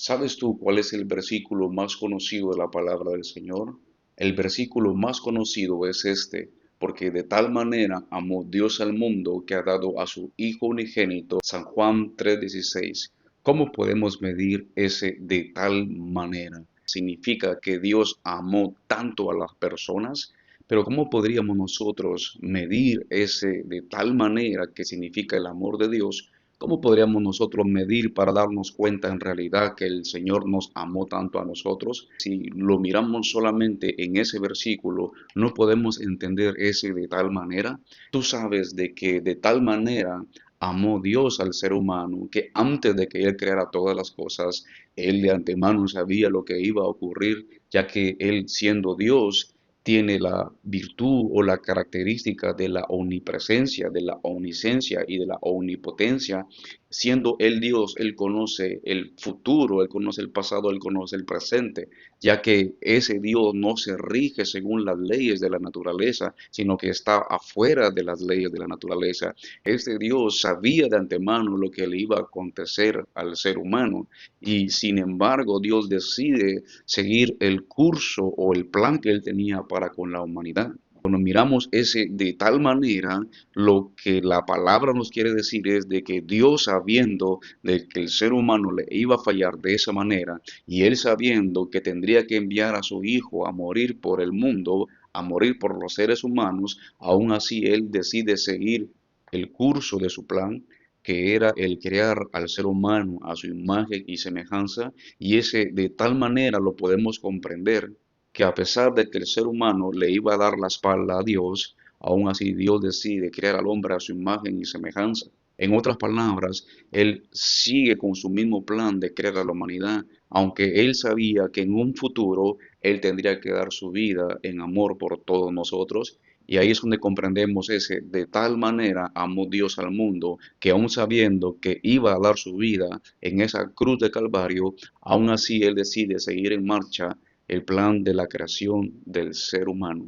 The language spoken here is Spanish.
¿Sabes tú cuál es el versículo más conocido de la palabra del Señor? El versículo más conocido es este, porque de tal manera amó Dios al mundo que ha dado a su Hijo unigénito, San Juan 3:16. ¿Cómo podemos medir ese de tal manera? Significa que Dios amó tanto a las personas, pero ¿cómo podríamos nosotros medir ese de tal manera que significa el amor de Dios? ¿Cómo podríamos nosotros medir para darnos cuenta en realidad que el Señor nos amó tanto a nosotros? Si lo miramos solamente en ese versículo, no podemos entender ese de tal manera. Tú sabes de que de tal manera amó Dios al ser humano que antes de que Él creara todas las cosas, Él de antemano sabía lo que iba a ocurrir, ya que Él siendo Dios, tiene la virtud o la característica de la omnipresencia, de la omnisciencia y de la omnipotencia. Siendo Él Dios, Él conoce el futuro, Él conoce el pasado, Él conoce el presente, ya que ese Dios no se rige según las leyes de la naturaleza, sino que está afuera de las leyes de la naturaleza. Este Dios sabía de antemano lo que le iba a acontecer al ser humano y sin embargo Dios decide seguir el curso o el plan que Él tenía para con la humanidad. Cuando miramos ese de tal manera, lo que la palabra nos quiere decir es de que Dios sabiendo de que el ser humano le iba a fallar de esa manera y él sabiendo que tendría que enviar a su hijo a morir por el mundo, a morir por los seres humanos, aún así él decide seguir el curso de su plan, que era el crear al ser humano a su imagen y semejanza, y ese de tal manera lo podemos comprender que a pesar de que el ser humano le iba a dar la espalda a Dios, aún así Dios decide crear al hombre a su imagen y semejanza. En otras palabras, Él sigue con su mismo plan de crear a la humanidad, aunque Él sabía que en un futuro Él tendría que dar su vida en amor por todos nosotros. Y ahí es donde comprendemos ese, de tal manera amó Dios al mundo, que aun sabiendo que iba a dar su vida en esa cruz de Calvario, aún así Él decide seguir en marcha el plan de la creación del ser humano.